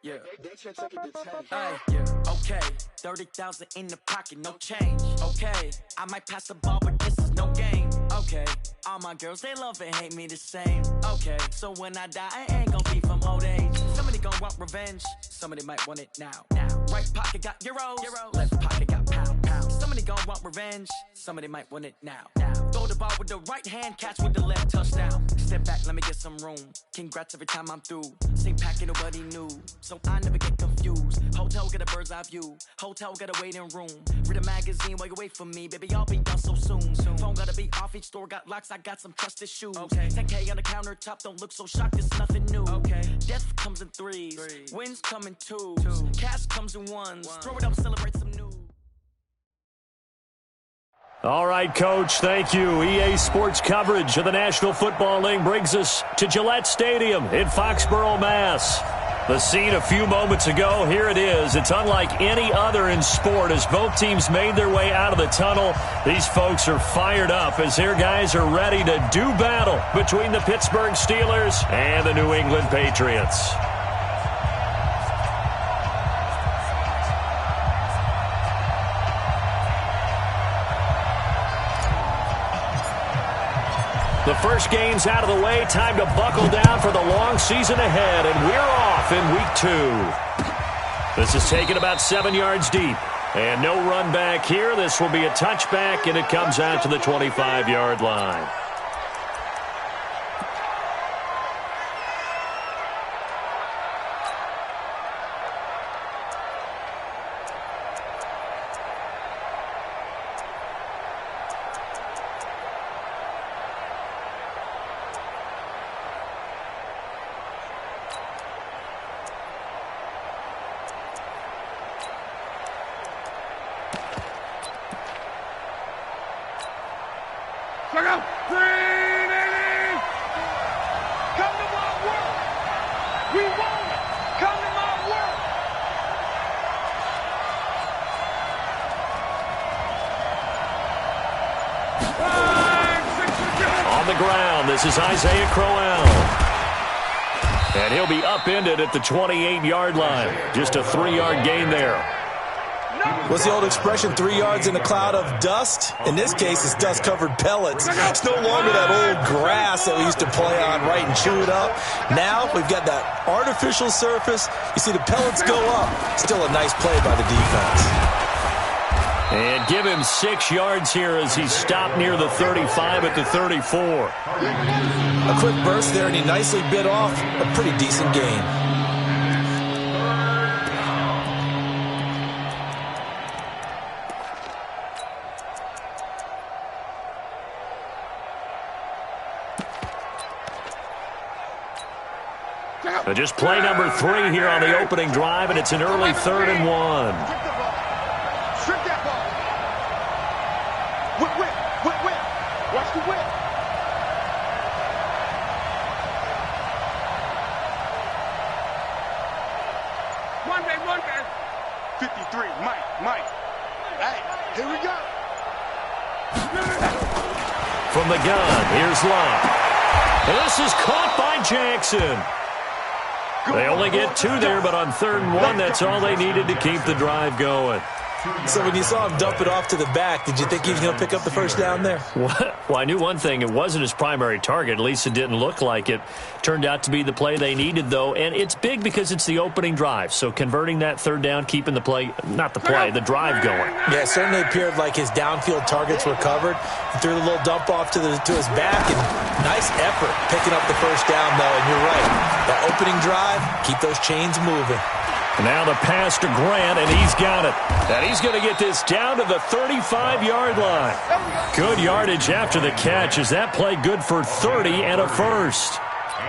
Yeah. Yeah. Okay. 30,000 in the pocket, no change. Okay. I might pass the ball, but this is no game. Okay. All my girls, they love and hate me the same. Okay. So when I die, I ain't gonna be from old age. Somebody gonna want revenge. Somebody might want it now. Right pocket got euros. Left pocket got pounds. Somebody gonna want revenge. Somebody might want it now. Throw the ball with the right hand, catch with the left, touchdown. Step back, let me get some room. Congrats every time I'm through. Same packet, nobody knew. So I never get confused. Hotel get a bird's eye view. Hotel get a waiting room. Read a magazine while you wait for me. Baby, I'll be done so soon. Phone gotta be off, each store got locks. I got some trusted shoes. Okay. 10K on the countertop, don't look so shocked, it's nothing new. Okay. Death comes in threes. Wins come in twos. Cash comes in ones. Throw it up, celebrate some news. All right, Coach, thank you. EA Sports coverage of the National Football League brings us to Gillette Stadium in Foxborough, Mass. The scene a few moments ago, here it is. It's unlike any other in sport as both teams made their way out of the tunnel. These folks are fired up as their guys are ready to do battle between the Pittsburgh Steelers and the New England Patriots. The first game's out of the way. Time to buckle down for the long season ahead, and we're off in week 2. This is taken about 7 yards deep, and no run back here. This will be a touchback, and it comes out to the 25-yard line. Look out! Green Indians! Come to my world! We want it! Come to my world! On the ground, this is Isaiah Crowell. And he'll be upended at the 28-yard line. Just a 3-yard gain there. What's the old expression, 3 yards in a cloud of dust? In this case, it's dust-covered pellets. It's no longer that old grass that we used to play on, right, and chew it up. Now we've got that artificial surface. You see the pellets go up. Still a nice play by the defense. And give him 6 yards here as he's stopped near the 35 at the 34. A quick burst there, and he nicely bit off a pretty decent gain. Just play number 3 here on the opening drive, and it's an early 3rd and 1. Strip that ball. Whip. Watch the whip. One man. 53, Mike. Hey, here we go. From the gun, here's Love. And this is caught by Jackson. They only get 2 there, but on 3rd and 1, that's all they needed to keep the drive going. So when you saw him dump it off to the back, did you think he was going to pick up the first down there? Well, I knew one thing. It wasn't his primary target. At least it didn't look like it. Turned out to be the play they needed, though. And it's big because it's the opening drive. So converting that 3rd down, keeping the drive going. Yeah, it certainly appeared like his downfield targets were covered. He threw the little dump off to his back, and nice effort picking up the first down, though. And you're right. That opening drive, keep those chains moving. Now the pass to Grant, and he's got it. And he's going to get this down to the 35-yard line. Good yardage after the catch. Is that play good for 30 and a first?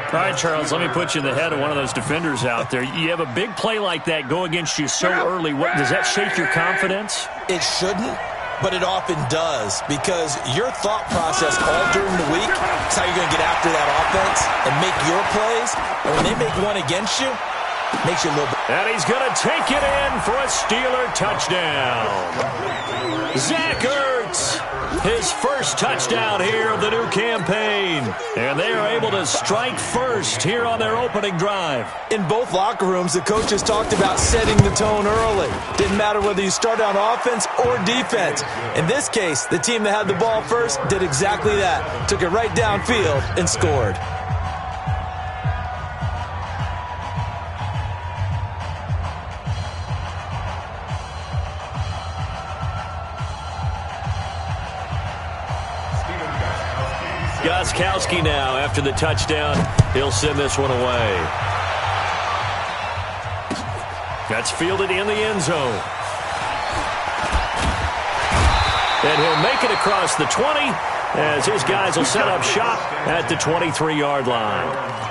All right, Charles, let me put you in the head of one of those defenders out there. You have a big play like that go against you so early. Does that shake your confidence? It shouldn't, but it often does, because your thought process all during the week is how you're going to get after that offense and make your plays. And when they make one against you, makes you a little bit. And he's going to take it in for a Steeler touchdown. Zach Ertz Ertz. His first touchdown here of the new campaign. And they are able to strike first here on their opening drive. In both locker rooms, the coaches talked about setting the tone early. Didn't matter whether you started on offense or defense. In this case, the team that had the ball first did exactly that. Took it right downfield and scored. Gostkowski now after the touchdown. He'll send this one away. That's fielded in the end zone. And he'll make it across the 20 as his guys will set up shop at the 23-yard line.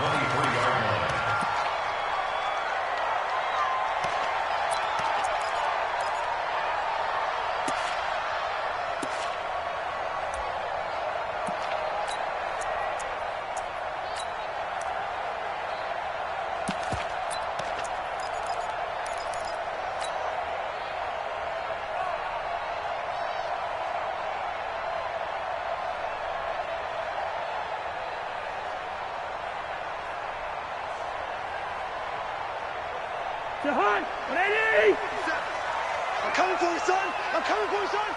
Ready? I'm coming for you, son. I'm coming for you, son.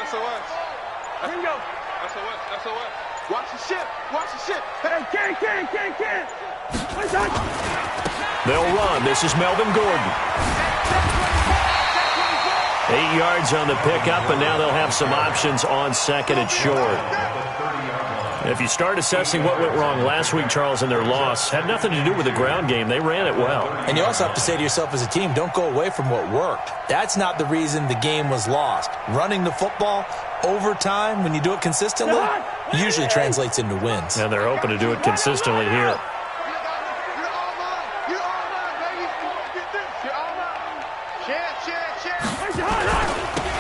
SOS. Bingo. SOS. Watch the ship. Hey, can't. What's that? They'll run. This is Melvin Gordon. 8 yards on the pickup, and now they'll have some options on second and short. If you start assessing what went wrong last week, Charles, in their loss, had nothing to do with the ground game. They ran it well. And you also have to say to yourself as a team, don't go away from what worked. That's not the reason the game was lost. Running the football over time, when you do it consistently, usually translates into wins. And they're hoping to do it consistently here.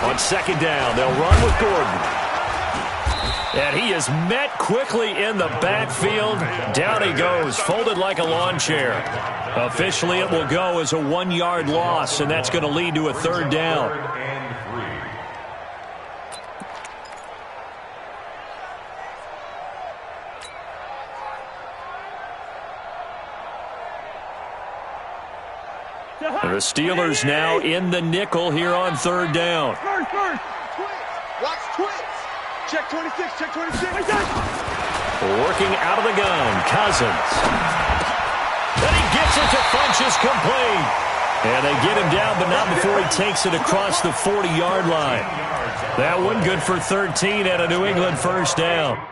On second down, they'll run with Gordon. And he is met quickly in the backfield. Down he goes, folded like a lawn chair. Officially, it will go as a 1-yard loss, and that's going to lead to a third down. The Steelers now in the nickel here on third down. First. Watch twitch. Check 26. Working out of the gun, Cousins. And he gets it to Funchess complete. And they get him down, but not before he takes it across the 40-yard line. That one good for 13 and a New England first down.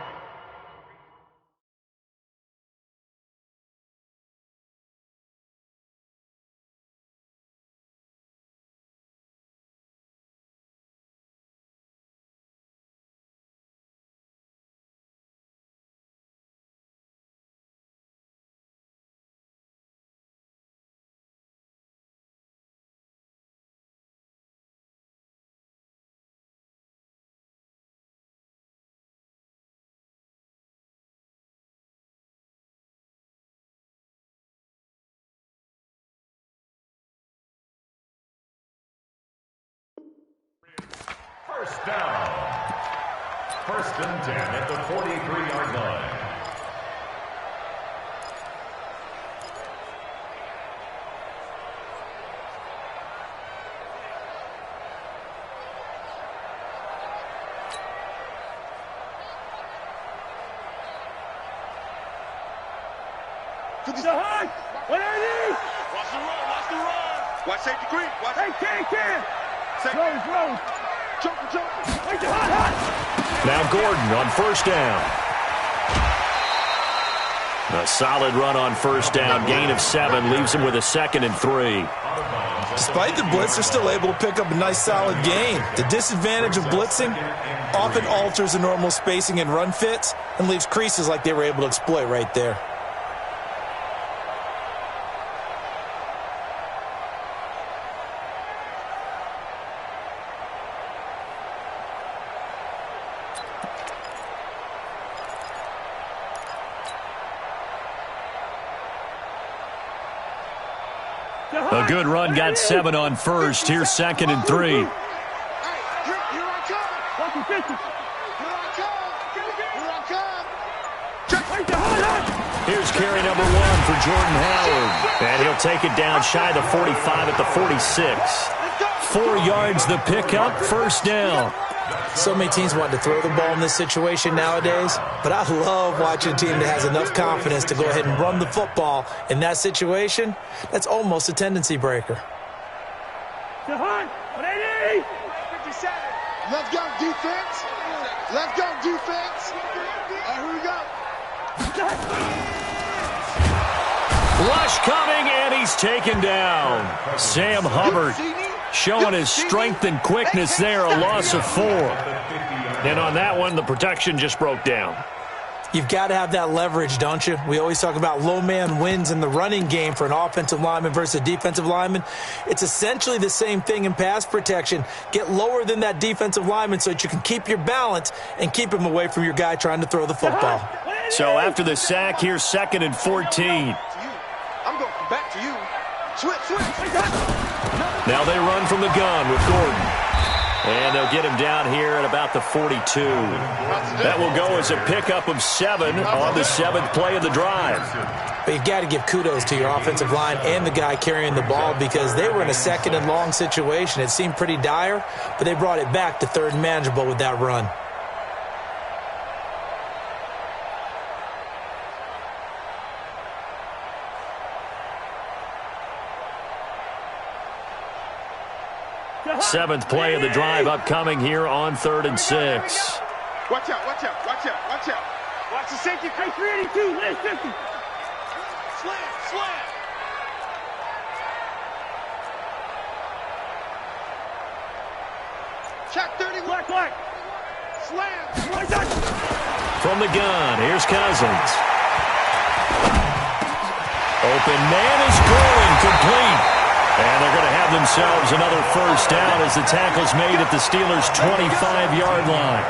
First down. 1st and 10 at the 43-yard line. What are these? Watch the run. Watch safety green. Hey, can't. Rose. Jump. Now Gordon on first down. A solid run on first down. Gain of 7 leaves him with a 2nd and 3. Despite the blitz, they're still able to pick up a nice, solid gain. The disadvantage of blitzing often alters the normal spacing and run fits and leaves creases like they were able to exploit right there. A good run got 7 on first. Here's 2nd and 3. Here's carry number 1 for Jordan Howard. And he'll take it down shy of the 45 at the 46. 4 yards the pickup, first down. So many teams want to throw the ball in this situation nowadays, but I love watching a team that has enough confidence to go ahead and run the football in that situation. That's almost a tendency breaker. Let's go, defense. Let's go, defense. Here we go. Rush coming, and he's taken down. Sam Hubbard showing his strength and quickness there, a loss of 4. And on that one, the protection just broke down. You've got to have that leverage, don't you? We always talk about low man wins in the running game for an offensive lineman versus a defensive lineman. It's essentially the same thing in pass protection. Get lower than that defensive lineman so that you can keep your balance and keep him away from your guy trying to throw the football. So after the sack, here's 2nd and 14. I'm going back to you. Switch. Now they run from the gun with Gordon. And they'll get him down here at about the 42. That will go as a pickup of 7 on the 7th play of the drive. But you've got to give kudos to your offensive line and the guy carrying the ball because they were in a 2nd and long situation. It seemed pretty dire, but they brought it back to 3rd and manageable with that run. Seventh play of the drive upcoming here on 3rd and 6. Watch out. Watch the safety. 382. Left 50. Slam. Check 30. Black. Slam. From the gun, here's Cousins. Open man is going complete. And they're going to have themselves another first down as the tackle's made at the Steelers' 25-yard line.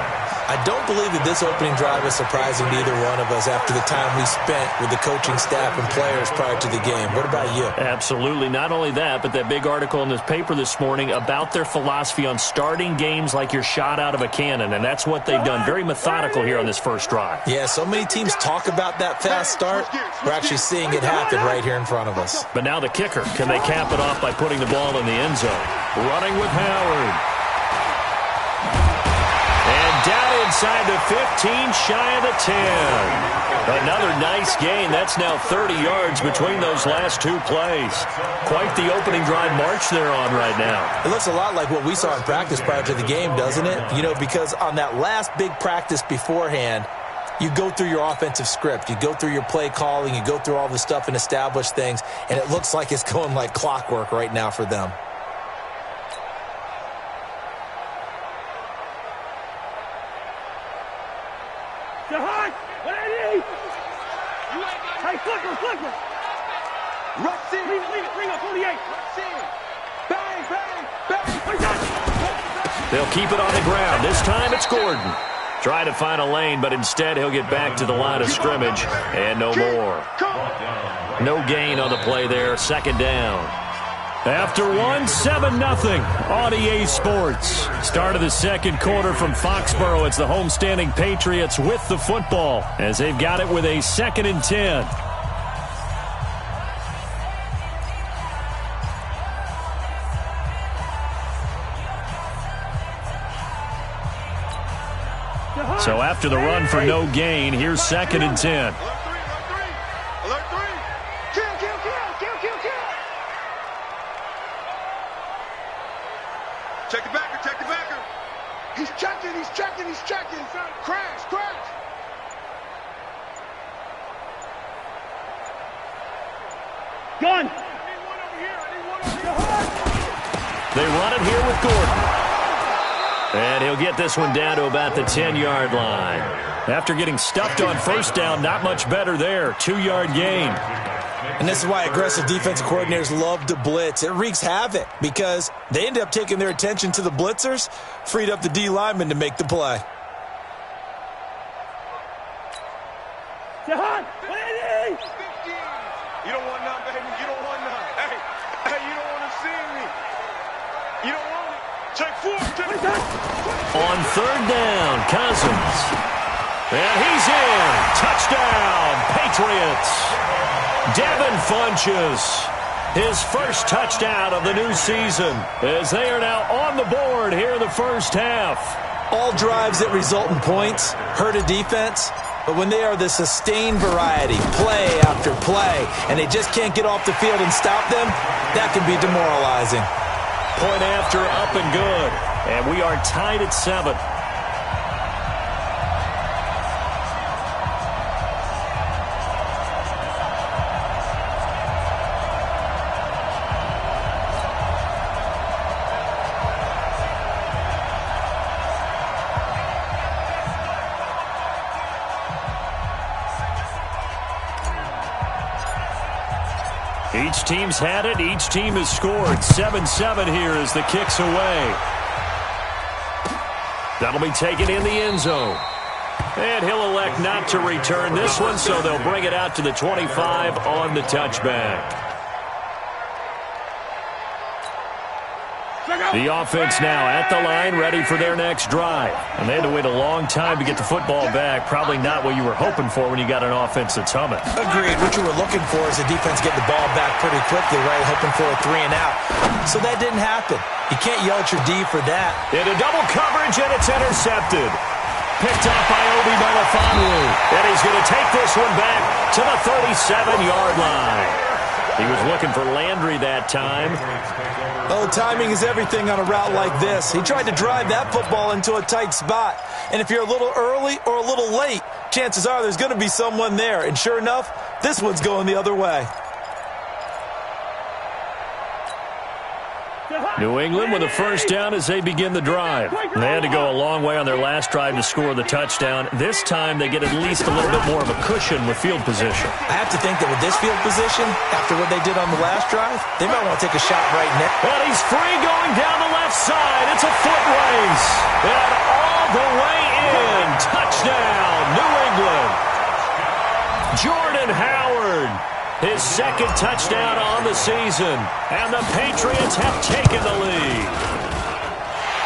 I don't believe that this opening drive is surprising to either one of us after the time we spent with the coaching staff and players prior to the game. What about you? Absolutely. Not only that, but that big article in this paper this morning about their philosophy on starting games like you're shot out of a cannon, and that's what they've done. Very methodical here on this first drive. Yeah, so many teams talk about that fast start. We're actually seeing it happen right here in front of us. But now the kicker. Can they cap it off by putting the ball in the end zone? Running with Howard. Down inside the 15, shy of the 10. Another nice gain. That's now 30 yards between those last 2 plays. Quite the opening drive march they're on right now. It looks a lot like what we saw in practice prior to the game, doesn't it? You know, because on that last big practice beforehand, you go through your offensive script. You go through your play calling. You go through all the stuff and establish things. And it looks like it's going like clockwork right now for them. Flicker. Rush in. Leave it. 48. Rush in. Bang. They'll keep it on the ground. This time it's Gordon. Try to find a lane, but instead he'll get back to the line of scrimmage. And no more. No gain on the play there. 2nd down. After 7-0 on EA Sports. Start of the 2nd quarter from Foxborough. It's the homestanding Patriots with the football as they've got it with a 2nd and 10. So after the run for no gain, here's 2nd and 10. Alert 3. Kill. Check the backer. He's checking. Crash. Gun. I need one over here. They run it here with Gordon. And he'll get this one down to about the 10-yard line. After getting stuffed on first down, not much better there. 2-yard gain. And this is why aggressive defensive coordinators love to blitz. It wreaks havoc because they end up taking their attention to the blitzers, freed up the D lineman to make the play. Jahan, you don't want none, baby. You don't want none. Hey, you don't want to see me. You don't want it. Check 4. on third down. Cousins. And he's in. Touchdown, Patriots. Devin Funchess, his first touchdown of the new season, as they are now on the board here in the first half. All drives that result in points hurt a defense, but when they are the sustained variety, play after play, and they just can't get off the field and stop them, that can be demoralizing. Point after, up and good. And we are tied at 7. Each team's had it. Each team has scored. 7-7 here as the kick's away. That'll be taken in the end zone. And he'll elect not to return this one, so they'll bring it out to the 25 on the touchback. The offense now at the line, ready for their next drive. And they had to wait a long time to get the football back. Probably not what you were hoping for when you got an offense that's humming. Agreed. What you were looking for is the defense getting the ball back pretty quickly, right? Hoping for a 3-and-out. So that didn't happen. You can't yell at your D for that. Into double coverage, and it's intercepted. Picked up by Obi Melifonwu. And he's going to take this one back to the 37-yard line. He was looking for Landry that time. Oh, timing is everything on a route like this. He tried to drive that football into a tight spot. And if you're a little early or a little late, chances are there's going to be someone there. And sure enough, this one's going the other way. New England with a first down as they begin the drive. They had to go a long way on their last drive to score the touchdown. This time they get at least a little bit more of a cushion with field position. I have to think that with this field position, after what they did on the last drive, they might want to take a shot right now. And he's free going down the left side. It's a foot race. And all the way in. Touchdown, New England. Jordan Howard. His second touchdown on the season. And the Patriots have taken the lead.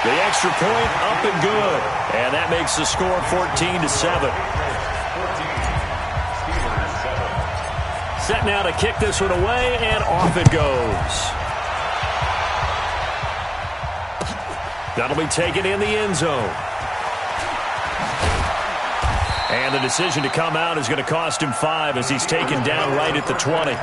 The extra point up and good. And that makes the score 14-7. Set now to kick this one away, and off it goes. That'll be taken in the end zone. And the decision to come out is going to cost him 5 as he's taken down right at the 20.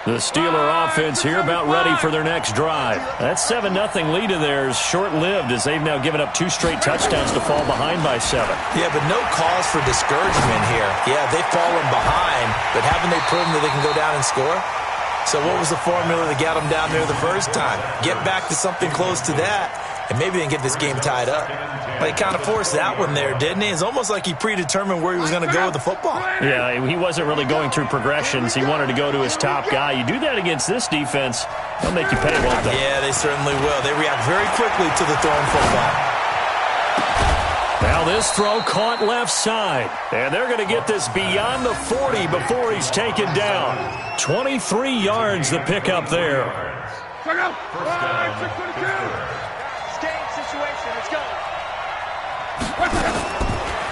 The Steeler offense here about ready for their next drive. That 7-0 lead of theirs short-lived as they've now given up 2 straight touchdowns to fall behind by 7. Yeah, but no cause for discouragement here. Yeah, they've fallen behind, but haven't they proven that they can go down and score? So what was the formula that got them down there the first time? Get back to something close to that, and maybe they can get this game tied up. But he kind of forced that one there, didn't he? It's almost like he predetermined where he was going to go with the football. Yeah, he wasn't really going through progressions. He wanted to go to his top guy. You do that against this defense, they'll make you pay, won't they? Yeah, they certainly will. They react very quickly to the thrown football. Now this throw caught left side. And they're going to get this beyond the 40 before he's taken down. 23 yards the pickup there. Stay in situation. Let's go.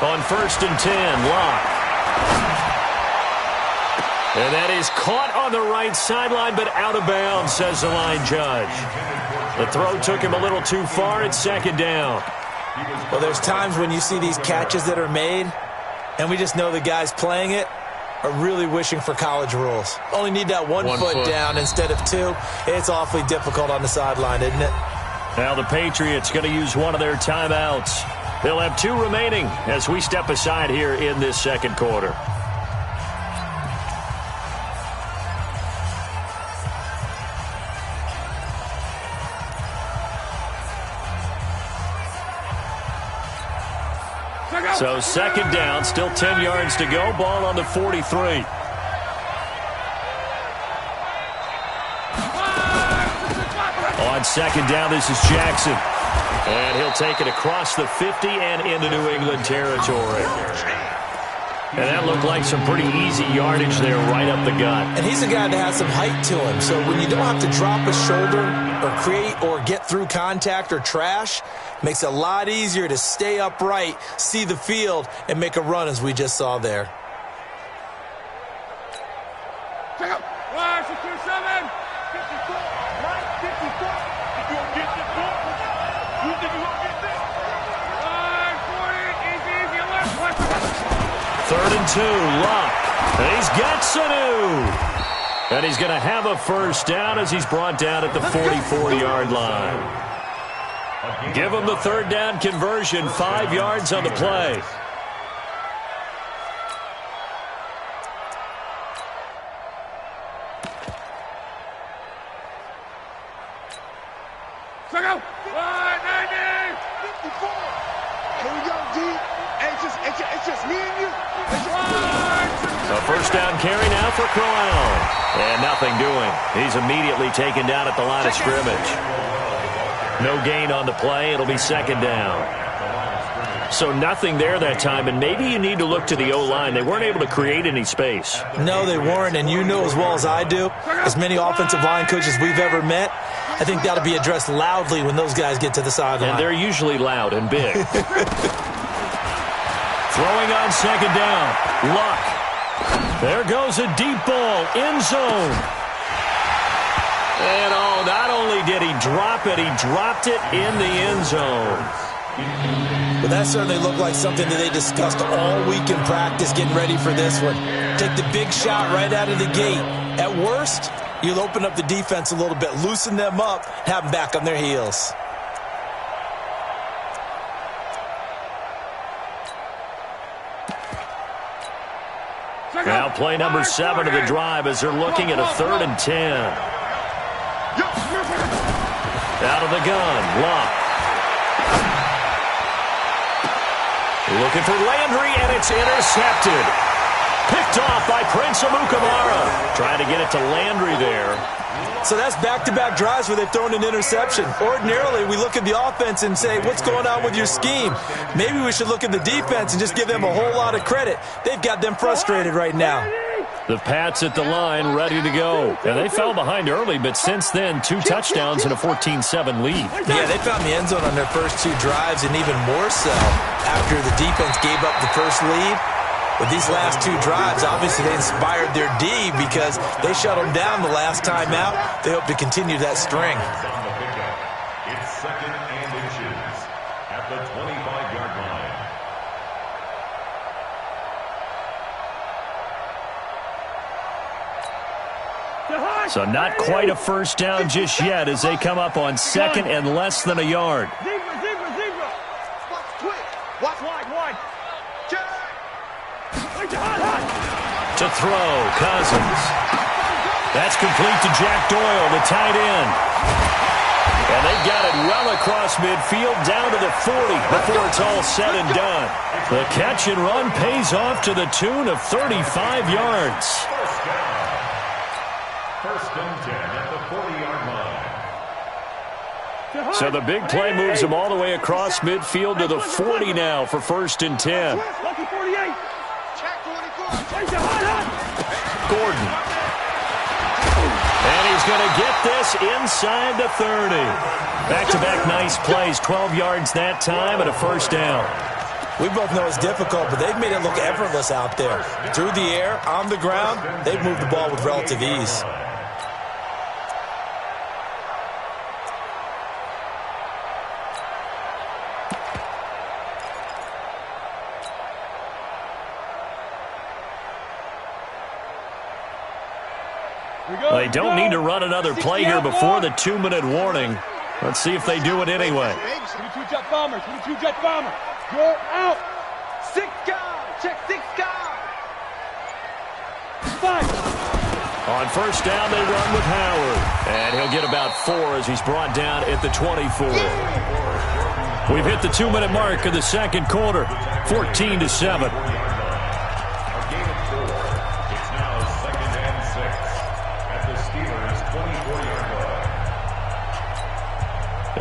On 1st and 10, Locke. And that is caught on the right sideline, but out of bounds, says the line judge. The throw took him a little too far. It's 2nd down. Well, there's times when you see these catches that are made, and we just know the guys playing it are really wishing for college rules. Only need that one foot down instead of 2. It's awfully difficult on the sideline, isn't it? Now the Patriots going to use one of their timeouts. They'll have 2 remaining as we step aside here in this second quarter. So 2nd down, still 10 yards to go. Ball on the 43. On 2nd down, this is Jackson. And he'll take it across the 50 and into New England territory. And that looked like some pretty easy yardage there right up the gut. And he's a guy that has some height to him, so when you don't have to drop a shoulder or create or get through contact or trash, makes it a lot easier to stay upright, see the field, and make a run as we just saw there. Check up. 1, 6, 7, 54, right, 54. If you don't get this ball, you think you're going to get this? 40, easy, left. 3rd and 2, Luck. And he's got Sanu. And he's going to have a first down as he's brought down at the 44-yard line. Give him the 3rd down conversion, 5 yards on the play. Check out. 190. 54. Here we go, D. It's just me and you. A first down carry now for Crowell. And nothing doing. He's immediately taken down at the line of scrimmage. No gain on the play. It'll be 2nd down. So nothing there that time, and maybe you need to look to the O-line. They weren't able to create any space. No, they weren't, and you know as well as I do, as many offensive line coaches we've ever met, I think that'll be addressed loudly when those guys get to the sideline. And they're usually loud and big. Throwing on 2nd down. Luck. There goes a deep ball. End zone. And not only did he drop it, he dropped it in the end zone. But that certainly looked like something that they discussed all week in practice getting ready for this one. Take the big shot right out of the gate. At worst, you'll open up the defense a little bit, loosen them up, have them back on their heels. Now play number 7 of the drive as they're looking at a 3rd and 10. Out of the gun, Luck. Looking for Landry, and it's intercepted. Picked off by Prince Amukamara. Trying to get it to Landry there. So that's back-to-back drives where they've thrown an interception. Ordinarily, we look at the offense and say, what's going on with your scheme? Maybe we should look at the defense and just give them a whole lot of credit. They've got them frustrated right now. The Pats at the line, ready to go. And they fell behind early, but since then, 2 touchdowns and a 14-7 lead. Yeah, they found the end zone on their first 2 drives, and even more so after the defense gave up the first lead. But these last 2 drives, obviously they inspired their D because they shut them down the last time out. They hope to continue that string. It's 2nd and inches at the 25-yard line. So not quite a first down just yet as they come up on 2nd and less than a yard. Zebra. Watch quick. Watch wide. To throw, Cousins. That's complete to Jack Doyle, the tight end. And they got it well across midfield, down to the 40 before it's all said and done. The catch and run pays off to the tune of 35 yards. First and 10 at the 40-yard line. So the big play moves them all the way across midfield to the 40 now for 1st and 10. Lucky 48. Gordon. And he's going to get this inside the 30. Back-to-back nice plays, 12 yards that time and a first down. We both know it's difficult, but they've made it look effortless out there. Through the air, on the ground, they've moved the ball with relative ease. They don't need to run another play here before the 2-minute warning. Let's see if they do it anyway. 22 jet bombers. You're out. 6 guys. Check 6 guys. 5. On first down, they run with Howard. And he'll get about 4 as he's brought down at the 24. We've hit the 2-minute mark of the 2nd quarter. 14-7.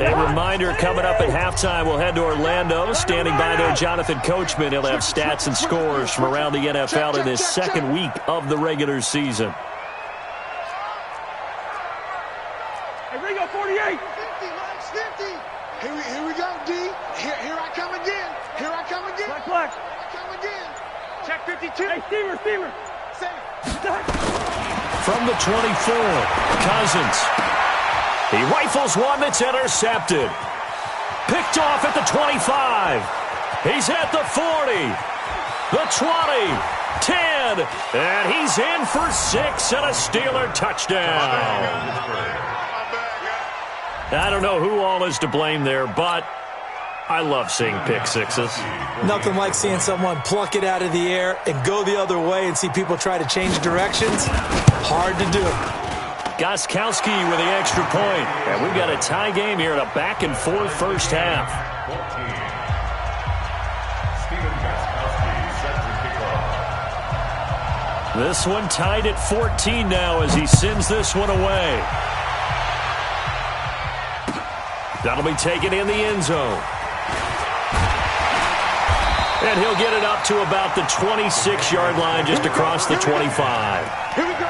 A reminder coming up at halftime, we'll head to Orlando. Standing by there, Jonathan Coachman. He'll have stats and scores from around the NFL in his second week of the regular season. Hey, Ringo, 48. 50, Lex, 50. Here we go, D. Here I come again. Here I come again. Black. Here I come again. Check 52. Hey, Steamer. From the 24, Cousins. He rifles one that's intercepted. Picked off at the 25. He's at the 40. The 20. 10. And he's in for 6 and a Steeler touchdown. I don't know who all is to blame there, but I love seeing pick sixes. Nothing like seeing someone pluck it out of the air and go the other way and see people try to change directions. Hard to do. Gostkowski with the extra point. And we've got a tie game here in a back-and-forth first half. This one tied at 14 now as he sends this one away. That'll be taken in the end zone. And he'll get it up to about the 26-yard line just across the 25. Here we go.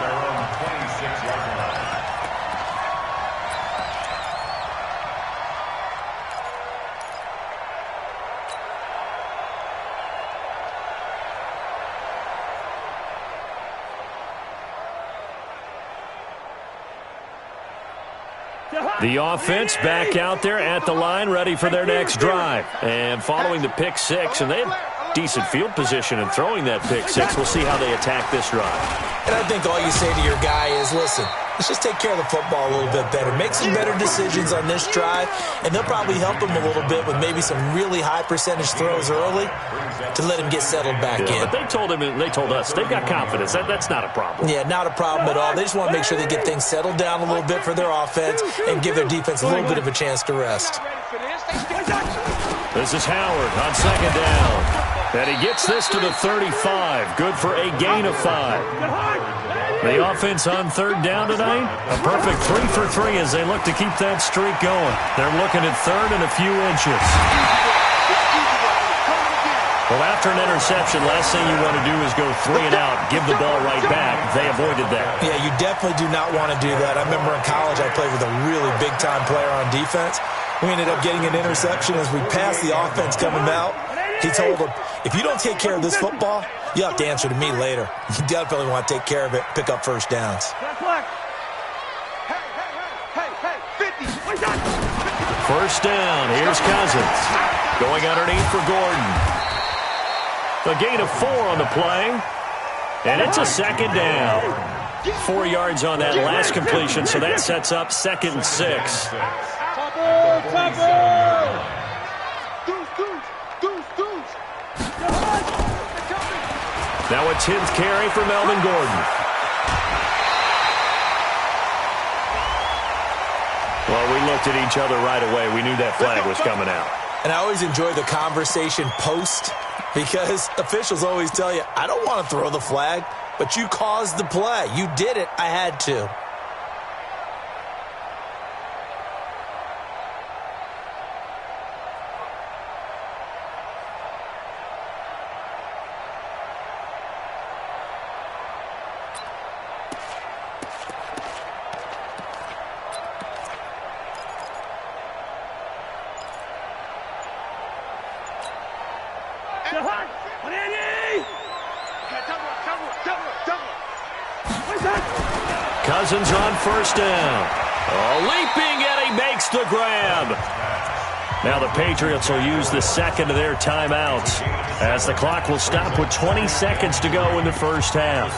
The offense back out there at the line, ready for their next drive. And following the pick six, and they have decent field position in throwing that pick six. We'll see how they attack this drive. And I think all you say to your guy is, listen, let's just take care of the football a little bit better. Make some better decisions on this drive, and they'll probably help him a little bit with maybe some really high percentage throws early to let him get settled back in. But they told us they've got confidence. That's not a problem. Yeah, not a problem at all. They just want to make sure they get things settled down a little bit for their offense and give their defense a little bit of a chance to rest. This is Howard on second down. And he gets this to the 35. Good for a gain of 5. The offense on third down tonight, a perfect 3 for 3 as they look to keep that streak going. They're looking at third and a few inches. Well, after an interception, last thing you want to do is go 3 and out, give the ball right back. They avoided that. Yeah, you definitely do not want to do that. I remember in college I played with a really big-time player on defense. We ended up getting an interception as we passed the offense coming out. He told him, if you don't take care of this football, you have to answer to me later. You definitely want to take care of it, pick up first downs. First down, here's Cousins. Going underneath for Gordon. A gain of 4 on the play. And it's a second down. 4 yards on that last completion, so that sets up 2nd and 6. Now a 10th carry for Melvin Gordon. Well, we looked at each other right away. We knew that flag was coming out. And I always enjoy the conversation post because officials always tell you, I don't want to throw the flag, but you caused the play. You did it. I had to. Cousins on first down. Leaping, and he makes the grab. Now the Patriots will use the second of their timeouts as the clock will stop with 20 seconds to go in the first half.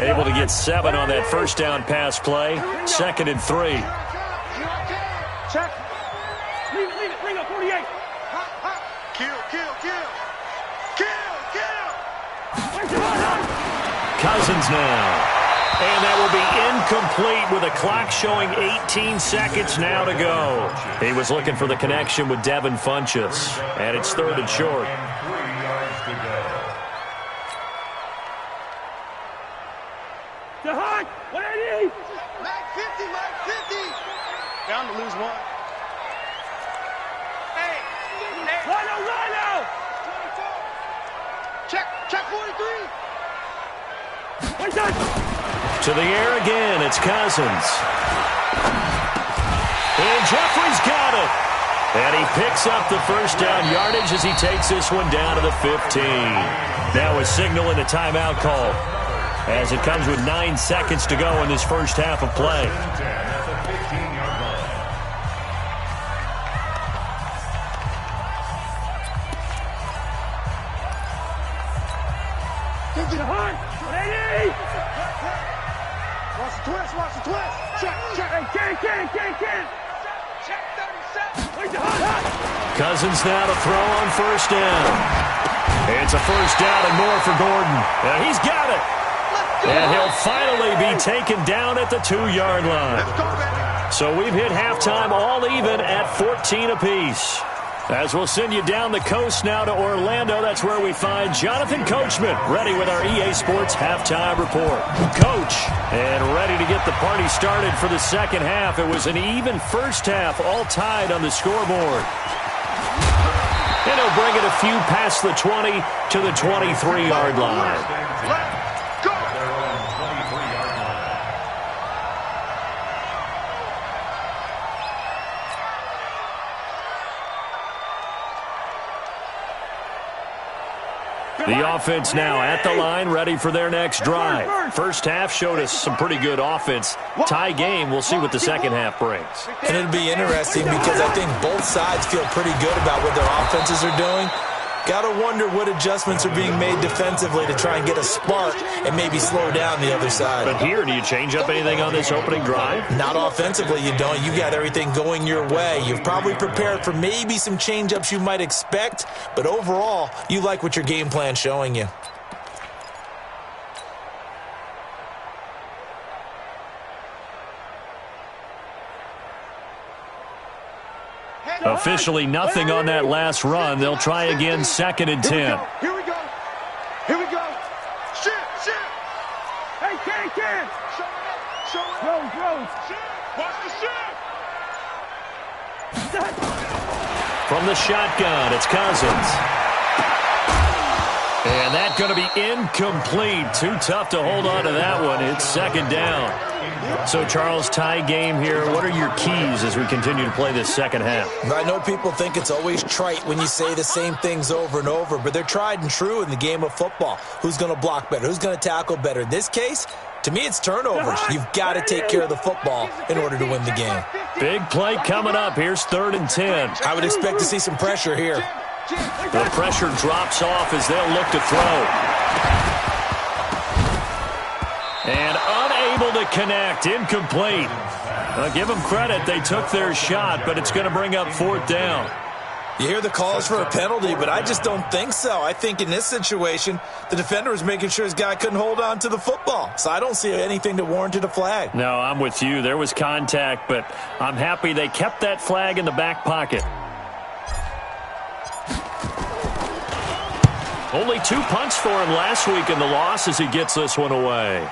Able to get 7 on that first down pass play. 2nd and 3. Check. Leave it. Bring up 48. Kill. Cousins now. And that will be incomplete with a clock showing 18 seconds now to go. He was looking for the connection with Devin Funchess. And it's 3rd and short. And 3 yards to go. The hot! 180! Mag 50, Mag 50. Down to lose one. Hey! Rhino! Check 43. What's that? To the air again, it's Cousins. And Jeffrey's got it. And he picks up the first down yardage as he takes this one down to the 15. Now a signal and a timeout call, as it comes with 9 seconds to go in this first half of play. At the 15-yard line. The hot! 180! Watch the twist. Check. Hey, can't! Check 37. Where's the hot? Cousins now to throw on first down. It's a first down and more for Gordon. He's got it. And he'll finally be taken down at the 2-yard line. Let's go, baby. So we've hit halftime all even at 14 apiece. As we'll send you down the coast now to Orlando, that's where we find Jonathan Coachman ready with our EA Sports halftime report. Coach, and ready to get the party started for the second half. It was an even first half, all tied on the scoreboard. And he'll bring it a few past the 20 to the 23-yard line. Let's go. Their own 23-yard line. The offense now at the line, ready for their next drive. First half showed us some pretty good offense. Tie game, we'll see what the second half brings. And it'll be interesting because I think both sides feel pretty good about what their offenses are doing. Got to wonder what adjustments are being made defensively to try and get a spark and maybe slow down the other side. But here, do you change up anything on this opening drive? Not offensively, you don't. You got everything going your way. You've probably prepared for maybe some change-ups you might expect, but overall, you like what your game plan's showing you. Officially nothing on that last run. They'll try again, 2nd and 10. Here we go. Shoot. Hey, can't! Show it. Rose! Watch the shoot. From the shotgun, it's Cousins. And that's going to be incomplete. Too tough to hold on to that one. It's 2nd down. So, Charles, tie game here. What are your keys as we continue to play this second half? I know people think it's always trite when you say the same things over and over, but they're tried and true in the game of football. Who's going to block better? Who's going to tackle better? In this case, to me, it's turnovers. You've got to take care of the football in order to win the game. Big play coming up. Here's 3rd and 10. I would expect to see some pressure here. The pressure drops off as they'll look to throw. And unable to connect. Incomplete. Give them credit. They took their shot, but it's going to bring up 4th down. You hear the calls for a penalty, but I just don't think so. I think in this situation, the defender was making sure his guy couldn't hold on to the football. So I don't see anything that warranted a flag. No, I'm with you. There was contact, but I'm happy they kept that flag in the back pocket. Only 2 punts for him last week in the loss as he gets this one away.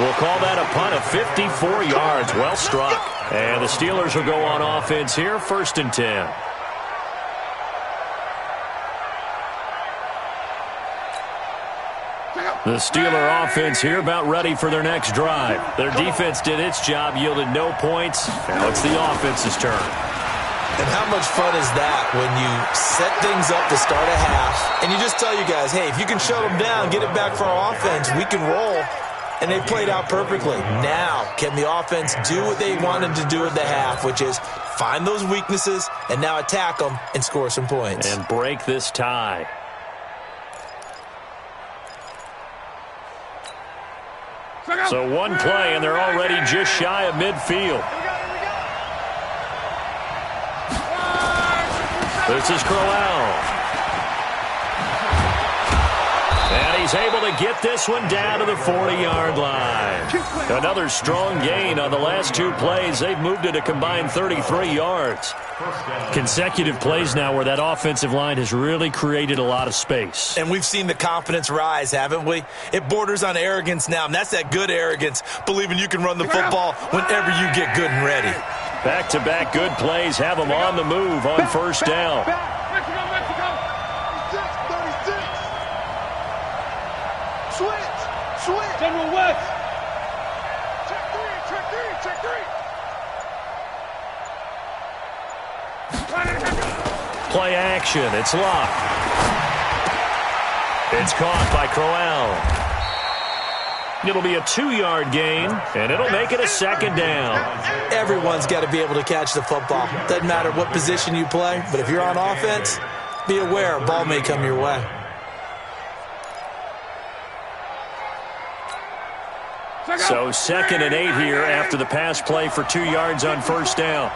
We'll call that a punt of 54 yards. Well struck. And the Steelers will go on offense here, 1st and 10. The Steeler offense here about ready for their next drive. Their defense did its job, yielded no points. Now it's the offense's turn. And how much fun is that when you set things up to start a half and you just tell you guys, hey, if you can shut them down, get it back for our offense, we can roll. And they played out perfectly. Now, can the offense do what they wanted to do at the half, which is find those weaknesses and now attack them and score some points. And break this tie. So one play, and they're already just shy of midfield. This is Crowell. he's able to get this one down to the 40-yard line. Another strong gain on the last two plays. They've moved it a combined 33 yards. Consecutive plays now where that offensive line has really created a lot of space. And we've seen the confidence rise, haven't we? It borders on arrogance now, and that's that good arrogance, believing you can run the football whenever you get good and ready. Back-to-back good plays have them on the move on first down. Mexico, Mexico. 36. Switch. General West. Check three. Play action. It's locked. It's caught by Crowell. It'll be a 2-yard gain, and it'll make it a second down. Everyone's got to be able to catch the football. Doesn't matter what position you play, but if you're on offense, be aware a ball may come your way. So 2nd and 8 here after the pass play for 2 yards on first down.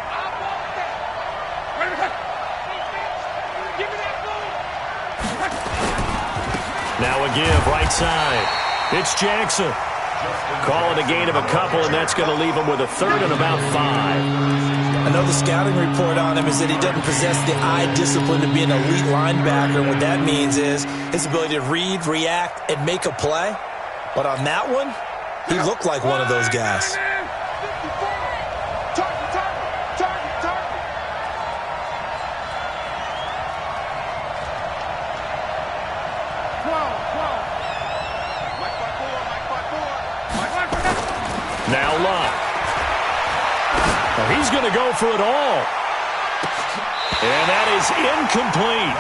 Now a give, right side. It's Jackson. Calling a gain of a couple, and that's going to leave him with a 3rd and about 5. I know the scouting report on him is that he doesn't possess the eye discipline to be an elite linebacker. And what that means is his ability to read, react, and make a play. But on that one, he looked like one of those guys. Now Locke. He's going to go for it all. And that is incomplete.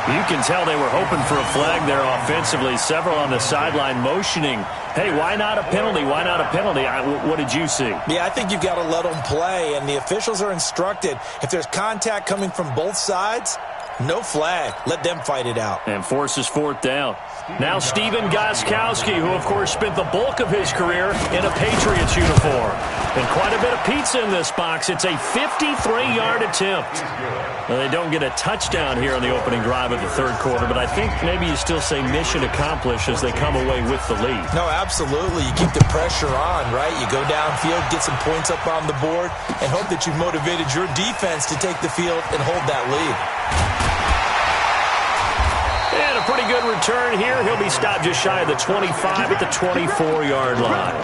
You can tell they were hoping for a flag there offensively. Several on the sideline motioning, hey, why not a penalty? Why not a penalty? What did you see? Yeah, I think you've got to let them play, and the officials are instructed. If there's contact coming from both sides, no flag. Let them fight it out. And forces 4th down. Now Steven Gostkowski, who, of course, spent the bulk of his career in a Patriots uniform. And quite a bit of pizza in this box. It's a 53-yard attempt. Well, they don't get a touchdown here on the opening drive of the 3rd quarter, but I think maybe you still say mission accomplished as they come away with the lead. No, absolutely. You keep the pressure on, right? You go downfield, get some points up on the board, and hope that you've motivated your defense to take the field and hold that lead. And a pretty good return here. He'll be stopped just shy of the 25 at the 24-yard line.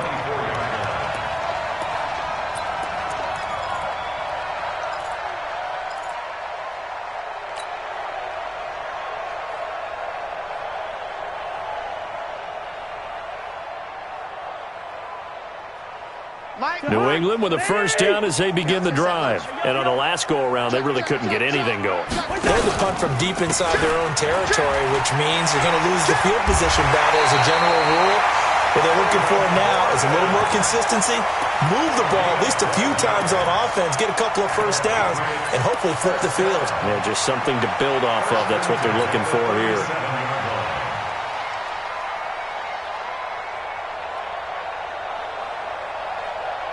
New England with a first down as they begin the drive. And on the last go-around, they really couldn't get anything going. They had to punt from deep inside their own territory, which means you're going to lose the field position battle as a general rule. What they're looking for now is a little more consistency, move the ball at least a few times on offense, get a couple of first downs, and hopefully flip the field. Yeah, just something to build off of. That's what they're looking for here.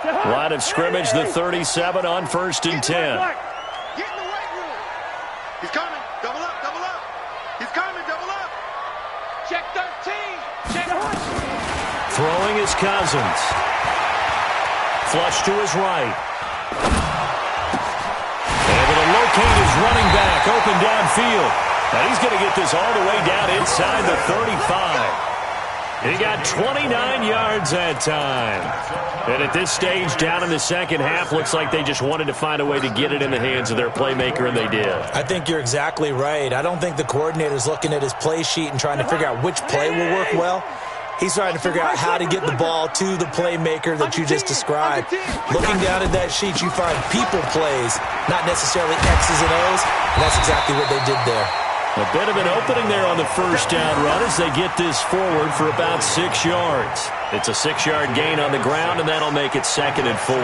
Line of scrimmage, the 37 on 1st and 10. Get in the right room. He's coming. Double up, double up. He's coming, double up. Check 13. Check. Throwing is Cousins. Flush to his right. Able to locate his running back open downfield. And he's going to get this all the way down inside the 35. He got 29 yards that time. And at this stage, down in the second half, looks like they just wanted to find a way to get it in the hands of their playmaker, and they did. I think you're exactly right. I don't think the coordinator's looking at his play sheet and trying to figure out which play will work well. He's trying to figure out how to get the ball to the playmaker that you just described. Looking down at that sheet, you find people plays, not necessarily X's and O's, and that's exactly what they did there. A bit of an opening there on the first down run as they get this forward for about 6 yards. It's a 6-yard gain on the ground, and that'll make it 2nd and 4.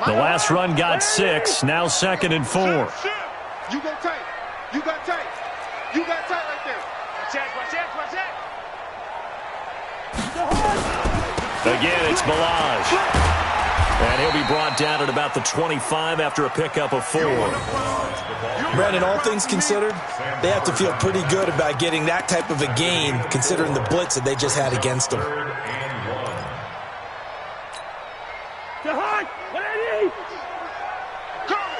The last run got 6, now 2nd and 4. You go tight. You got tight. You got tight right there. Watch out. Again, it's Balaj. And And he'll be brought down at about the 25 after a pickup of 4. Brandon, all things considered, they have to feel pretty good about getting that type of a gain considering the blitz that they just had against them. To hard. What I need. Come.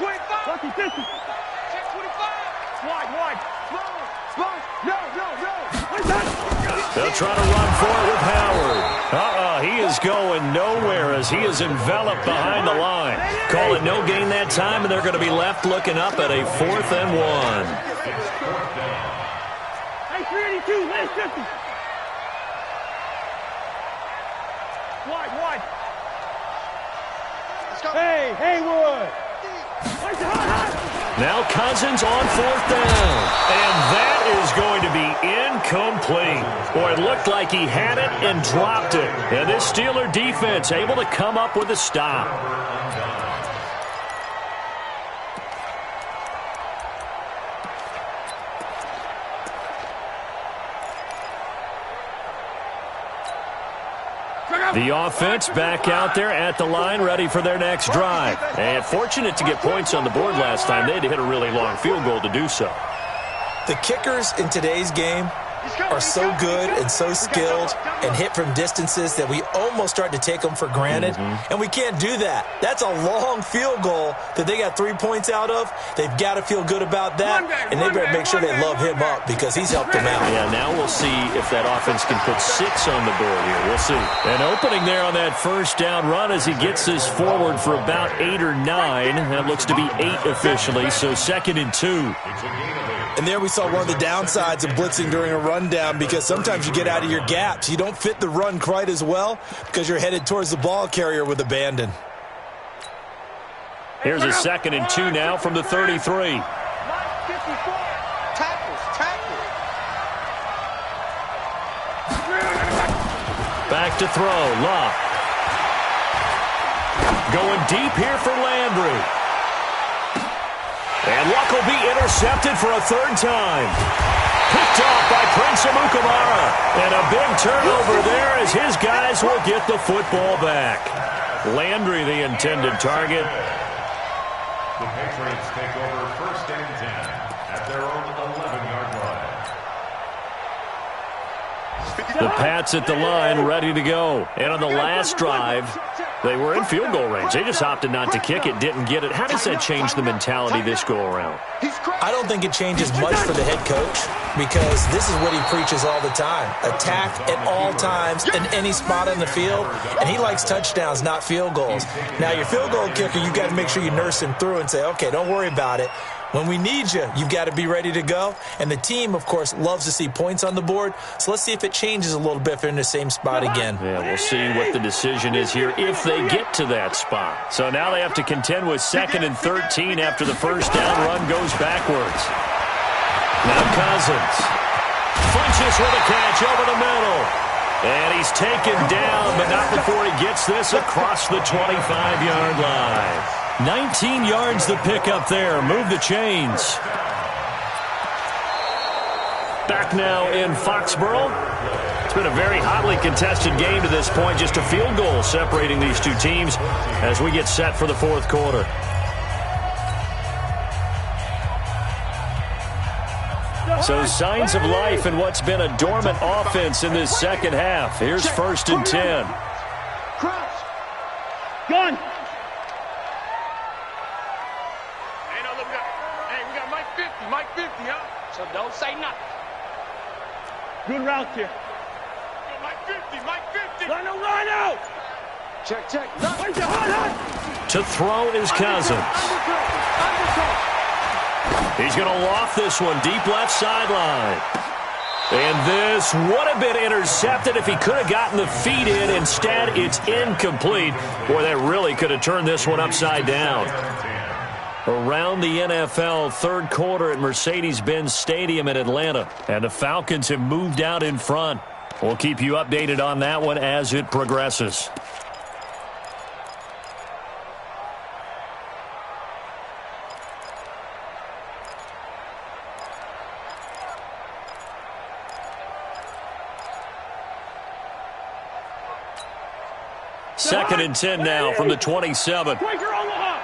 25. Lucky 50. Check 25. Wide. Slow. No. What's that? They'll try to run for it with Howard. He is going nowhere as he is enveloped behind the line. Call it no gain that time, and they're going to be left looking up at a 4th and 1. Hey, 382. Last 50. Wide. Let's go. Hey, Haywood. Where's the hot? Now Cousins on 4th down. And that is going to be incomplete. Boy, it looked like he had it and dropped it. And this Steeler defense able to come up with a stop. The offense back out there at the line, ready for their next drive. And fortunate to get points on the board last time. They had to hit a really long field goal to do so. The kickers in today's game are so good and so skilled and hit from distances that we almost start to take them for granted. And we can't do that. That's a long field goal that they got 3 points out of. They've got to feel good about that, and they better make sure they love him up because he's helped them out. Yeah, now we'll see if that offense can put 6 on the board here. We'll see. An opening there on that first down run as he gets this forward for about 8 or 9. That looks to be 8 officially, so 2nd and 2. And there we saw one of the downsides of blitzing during a rundown because sometimes you get out of your gaps. You don't fit the run quite as well because you're headed towards the ball carrier with abandon. Here's a 2nd and 2 now from the 33. Tackles. Back to throw. Locke. Going deep here for Landry. And Luck will be intercepted for a 3rd time. Picked off by Prince Amukamara. And a big turnover there as his guys will get the football back. Landry, the intended target. The Patriots take over 1st and 10 at their own 11-yard line. The Pats at the line, ready to go. And on the last drive, they were in field goal range. They just opted not to kick it, didn't get it. How does that change the mentality this go-around? I don't think it changes much for the head coach because this is what he preaches all the time. Attack at all times in any spot on the field, and he likes touchdowns, not field goals. Now, your field goal kicker, you've got to make sure you nurse him through and say, okay, don't worry about it. When we need you, you've got to be ready to go. And the team, of course, loves to see points on the board. So let's see if it changes a little bit if they're in the same spot again. Yeah, we'll see what the decision is here if they get to that spot. So now they have to contend with 2nd and 13 after the first down run goes backwards. Now Cousins flinches with a catch over the middle. And he's taken down, but not before he gets this across the 25-yard line. 19 yards the pickup there. Move the chains. Back now in Foxborough. It's been a very hotly contested game to this point. Just a field goal separating these two teams as we get set for the 4th quarter. So signs of life in what's been a dormant offense in this second half. Here's 1st and 10. Gun. Mike 50, huh? So don't say nothing. Good route here. Mike 50. Run out. Check. Where's the hot? To throw is Cousins. He's going to loft this one deep left sideline. And this would have been intercepted if he could have gotten the feet in. Instead, it's incomplete. Boy, that really could have turned this one upside down. Around the NFL, 3rd quarter at Mercedes-Benz Stadium in Atlanta. And the Falcons have moved out in front. We'll keep you updated on that one as it progresses. 2nd and 10 now from the 27. Break your Omaha.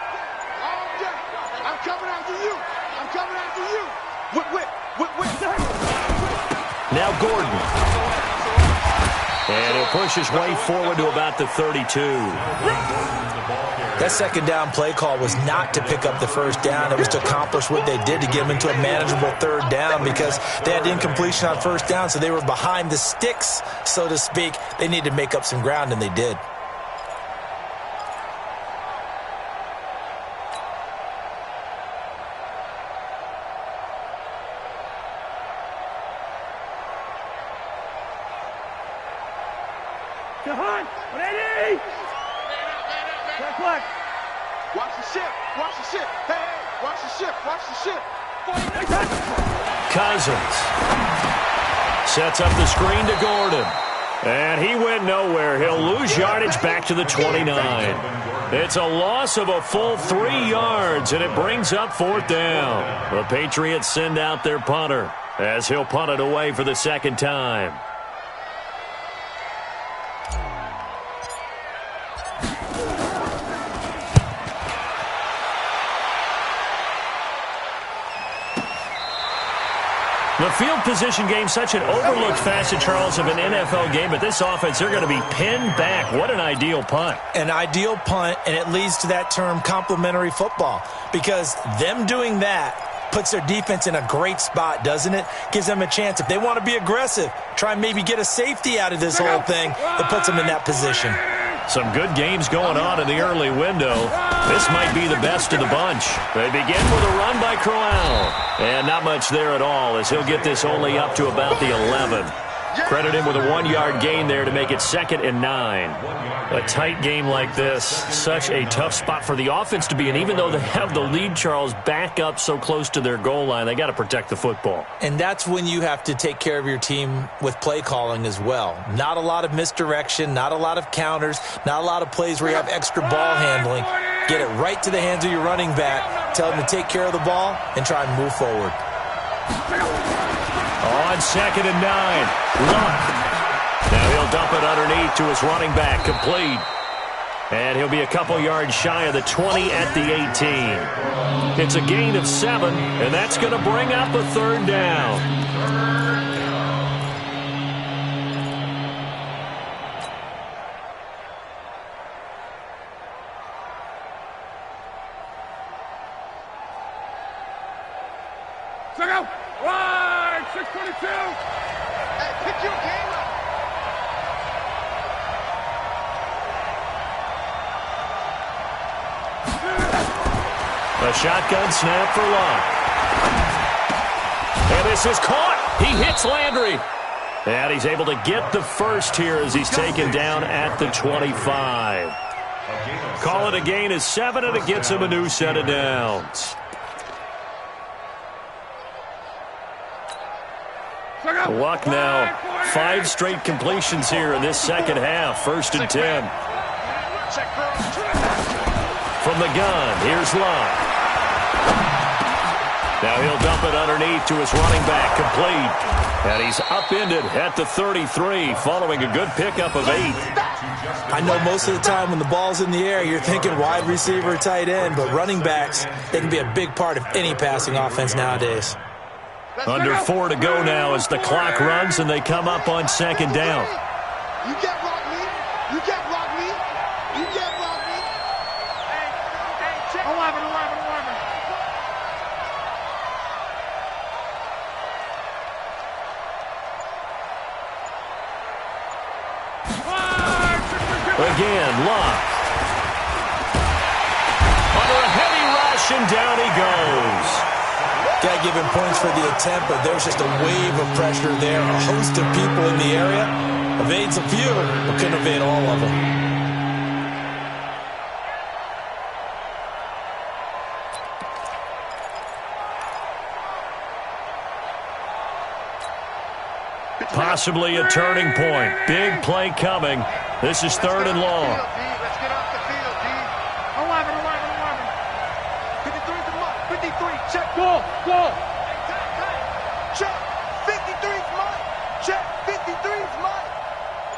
I'm coming after you. I'm coming after you. Whip. Now Gordon. And he'll push his way forward to about the 32. That second down play call was not to pick up the first down. It was to accomplish what they did to get them into a manageable third down because they had incompletion on first down, so they were behind the sticks, so to speak. They needed to make up some ground, and they did. Ready? Watch the ship. Hey, watch the ship. Cousins sets up the screen to Gordon. And he went nowhere. He'll lose yardage back to the 29. It's a loss of a full 3 yards, and it brings up 4th down. The Patriots send out their punter as he'll punt it away for the second time. The field position game, such an overlooked facet, Charles, of an NFL game, but this offense, they're going to be pinned back. What an ideal punt. An ideal punt, and it leads to that term complementary football, because them doing that puts their defense in a great spot, doesn't it? Gives them a chance. If they want to be aggressive, try and maybe get a safety out of this whole thing, it puts them in that position. Some good games going on in the early window. This might be the best of the bunch. They begin with a run by Crowell. And not much there at all as he'll get this only up to about the 11. Credit him with a 1-yard gain there to make it 2nd and 9. A tight game like this, such a tough spot for the offense to be in. Even though they have the lead, Charles, back up so close to their goal line, they got to protect the football. And that's when you have to take care of your team with play calling as well. Not a lot of misdirection, not a lot of counters, not a lot of plays where you have extra ball handling. Get it right to the hands of your running back, tell them to take care of the ball, and try and move forward. On 2nd and 9, Luck. Now he'll dump it underneath to his running back, complete. And he'll be a couple yards shy of the 20 at the 18. It's a gain of 7, and that's going to bring up a 3rd down. Go! Right! 622! Hey, pick your game up. A shotgun snap for Luck. And this is caught. He hits Landry. And he's able to get the first here as he's taken down at the 25. Call it a gain of 7, and it gets him a new set of downs. Luck now, 5 straight completions here in this second half. 1st and 10. From the gun, here's Luck. Now he'll dump it underneath to his running back, complete. And he's upended at the 33, following a good pickup of 8. I know most of the time when the ball's in the air, you're thinking wide receiver, tight end, but running backs, they can be a big part of any passing offense nowadays. Under 4 to go now as the clock runs and they come up on 2nd down. You can't block me. You can't block me. You can't block me. Hey, check. 11. Again, Luck. Under a heavy rush, and down he goes. Got to give him points for the attempt, but there's just a wave of pressure there. A host of people in the area. Evades a few, but couldn't evade all of them. Possibly a turning point. Big play coming. This is 3rd and long. Let's get off the field, D. 11. 53, check. Go! Check. 53's mine. Check. 53's mine.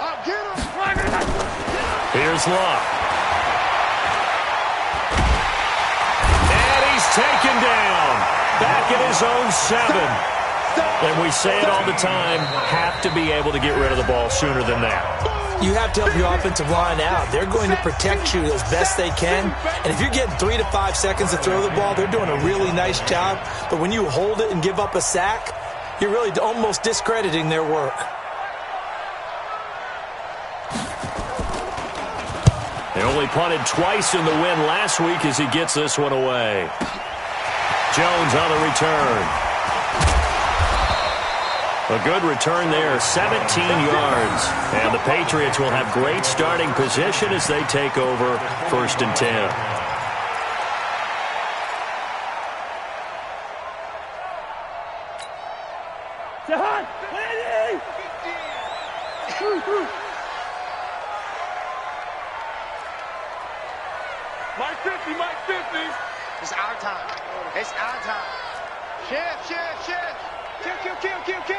I'll get him. Here's Luck. And he's taken down. Back at his own 7. And we say it all the time, have to be able to get rid of the ball sooner than that. You have to help your offensive line out. They're going to protect you as best they can. And if you're getting 3 to 5 seconds to throw the ball, they're doing a really nice job. But when you hold it and give up a sack, you're really almost discrediting their work. They only punted twice in the win last week as he gets this one away. Jones on the return. A good return there, 17 yards. And the Patriots will have great starting position as they take over 1st and 10. Mike 50, Mike 50. It's our time. It's our time. Shift. Kill.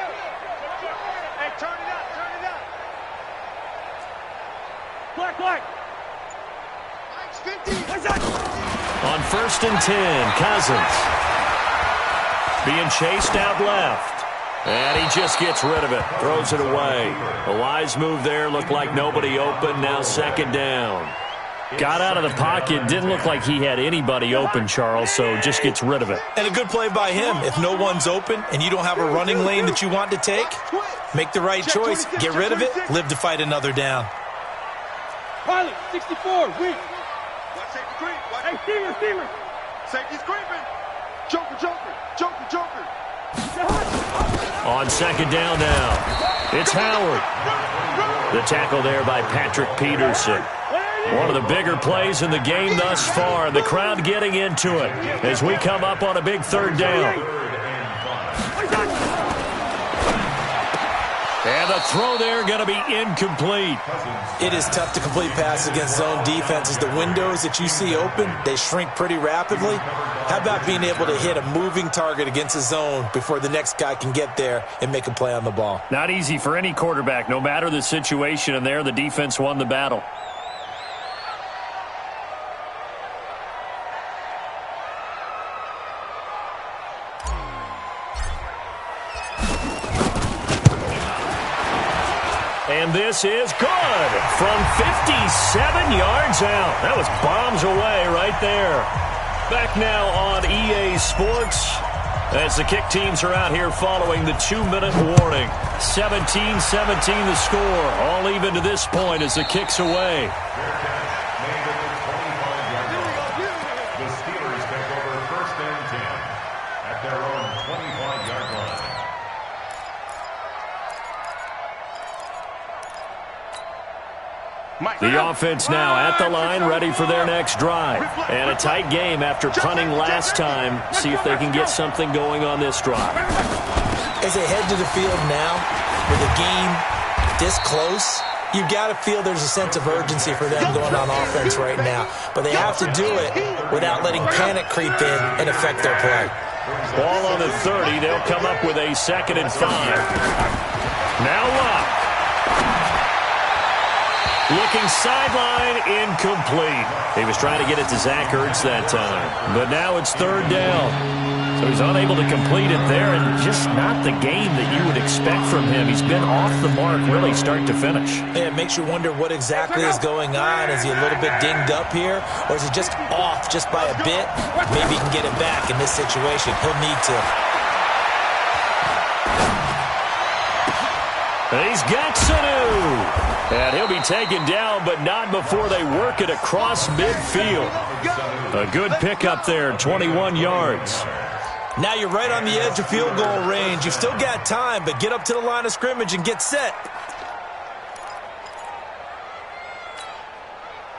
Hey, turn it up. Black. Mike's 50. What's that? On 1st and 10, Cousins. Being chased out left. And he just gets rid of it. Throws it away. A wise move there. Looked like nobody open. Now 2nd down. Got out of the pocket. Didn't look like he had anybody open, Charles, so just gets rid of it. And a good play by him. If no one's open and you don't have a running lane that you want to take, make the right choice. Get rid of it. Live to fight another down. Pilot, 64, weak. Watch safety creep. Hey, steamer. Safety's creeping. Joker. On 2nd down now, it's Howard. The tackle there by Patrick Peterson. One of the bigger plays in the game thus far. The crowd getting into it as we come up on a big 3rd down. And the throw there going to be incomplete. It is tough to complete passes against zone defenses. The windows that you see open, they shrink pretty rapidly. How about being able to hit a moving target against a zone before the next guy can get there and make a play on the ball? Not easy for any quarterback, no matter the situation, and there the defense won the battle. And this is good from 57 yards out. That was bombs away right there. Back now on EA Sports as the kick teams are out here following the 2-minute warning. 17-17 the score. All even to this point as the kick's away. The Steelers take over 1st and 10 at their own 25-yard line. The offense now at the line, ready for their next drive. And a tight game after punting last time. See if they can get something going on this drive. As they head to the field now, with the game this close, you've got to feel there's a sense of urgency for them going on offense right now. But they have to do it without letting panic creep in and affect their play. Ball on the 30. They'll come up with a 2nd and 5. Now Luck. Looking sideline, incomplete. He was trying to get it to Zach Ertz that time. But now it's 3rd down. So he's unable to complete it there, and just not the game that you would expect from him. He's been off the mark really start to finish. Yeah, it makes you wonder what exactly is going on. Is he a little bit dinged up here, or is he just off just by a bit? Maybe he can get it back in this situation. He'll need to. He's got Sanu. And he'll be taken down, but not before they work it across midfield. A good pickup there, 21 yards. Now you're right on the edge of field goal range. You've still got time, but get up to the line of scrimmage and get set.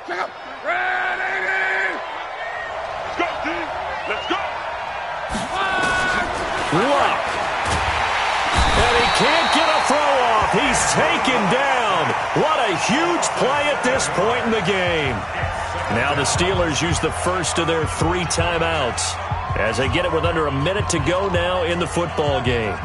Ready! Let's go, team! Let's go! Luck. And he can't get a throw off. He's taken down. What a huge play at this point in the game. Now the Steelers use the first of their 3 timeouts as they get it with under a minute to go now in the football game.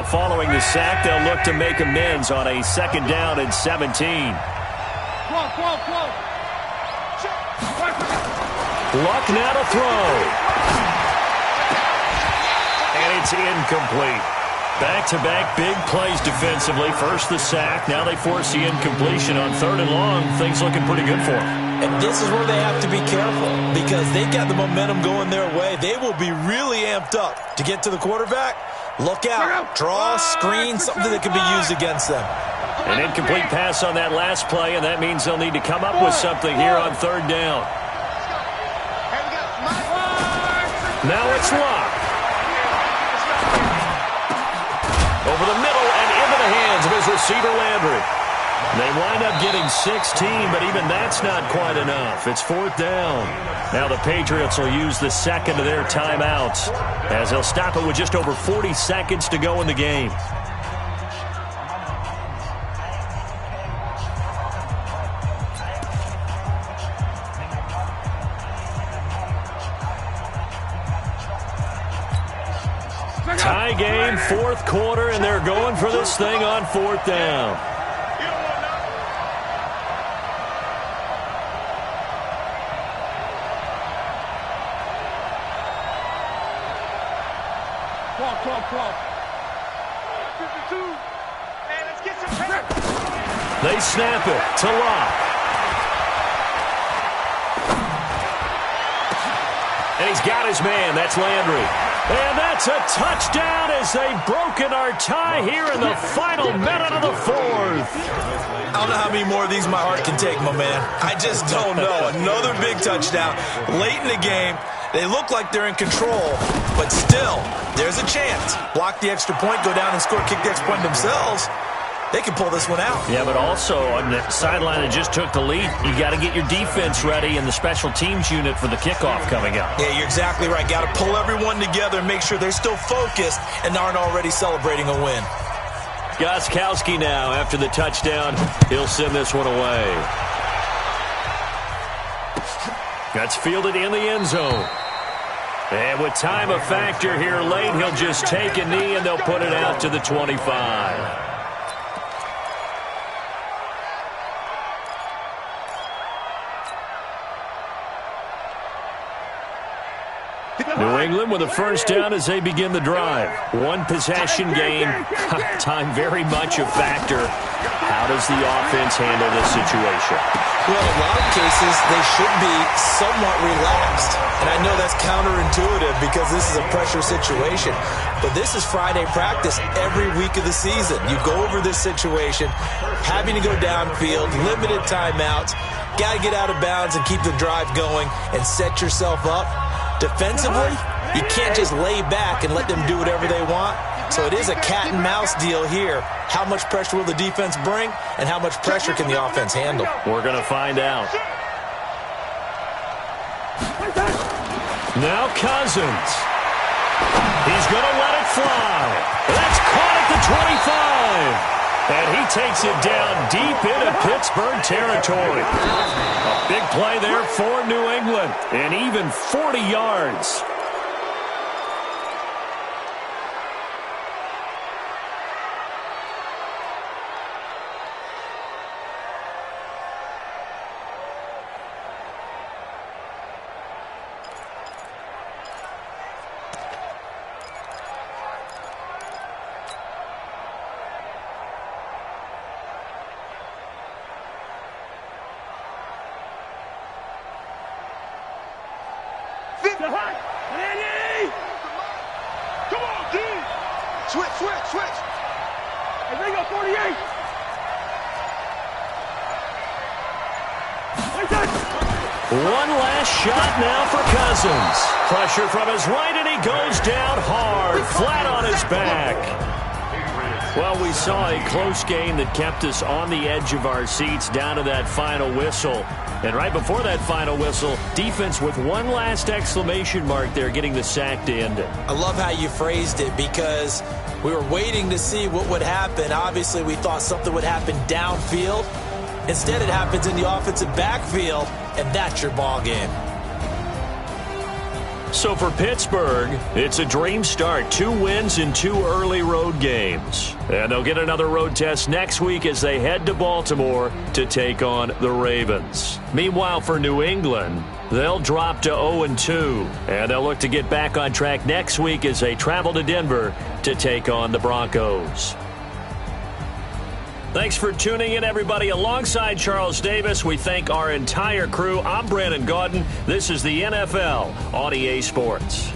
Now following the sack, they'll look to make amends on a 2nd down and 17. Luck now to throw. And it's incomplete. Back-to-back big plays defensively. First the sack. Now they force the incompletion on 3rd and long. Things looking pretty good for them. And this is where they have to be careful because they got the momentum going their way. They will be really amped up to get to the quarterback. Look out. Draw, screen, something that can be used against them. An incomplete pass on that last play, and that means they'll need to come up with something here on 3rd down. Now it's Luck. Over the middle and into the hands of his receiver, Landry. They wind up getting 16, but even that's not quite enough. It's 4th down. Now the Patriots will use the 2nd of their timeouts as they'll stop it with just over 40 seconds to go in the game. Tie game, 4th quarter, and they're going for this thing on 4th down. They snap it to Locke. And he's got his man. That's Landry. And that's a touchdown as they've broken our tie here in the final minute of the 4th. I don't know how many more of these my heart can take, my man. I just don't know. Another big touchdown late in the game. They look like they're in control, but still, there's a chance. Block the extra point, go down and score, kick the extra point themselves. They can pull this one out. Yeah, but also on the sideline that just took the lead, you got to get your defense ready and the special teams unit for the kickoff coming up. Yeah, you're exactly right. Got to pull everyone together and make sure they're still focused and aren't already celebrating a win. Gostkowski now, after the touchdown, he'll send this one away. That's fielded in the end zone. And with time a factor here late, he'll just take a knee and they'll put it out to the 25. New England with a first down as they begin the drive. One possession game. Time very much a factor. How does the offense handle this situation? Well, in a lot of cases, they should be somewhat relaxed. And I know that's counterintuitive because this is a pressure situation. But this is Friday practice every week of the season. You go over this situation, having to go downfield, limited timeouts, got to get out of bounds and keep the drive going and set yourself up. Defensively, you can't just lay back and let them do whatever they want. So it is a cat and mouse deal here. How much pressure will the defense bring, and how much pressure can the offense handle? We're going to find out. Now Cousins. He's going to let it fly. That's caught at the 25. And he takes it down deep into Pittsburgh territory. A big play there for New England. And even 40 yards. Switch. And they go 48. One last shot now for Cousins. Pressure from his right, and he goes down hard, flat on his back. Well, we saw a close game that kept us on the edge of our seats down to that final whistle. And right before that final whistle, defense with one last exclamation mark there, getting the sack to end it. I love how you phrased it because we were waiting to see what would happen. Obviously, we thought something would happen downfield. Instead, it happens in the offensive backfield, and that's your ball game. So for Pittsburgh, it's a dream start. 2 wins in 2 early road games. And they'll get another road test next week as they head to Baltimore to take on the Ravens. Meanwhile, for New England, they'll drop to 0-2. And they'll look to get back on track next week as they travel to Denver to take on the Broncos. Thanks for tuning in, everybody. Alongside Charles Davis, we thank our entire crew. I'm Brandon Gaudin. This is the NFL on EA Sports.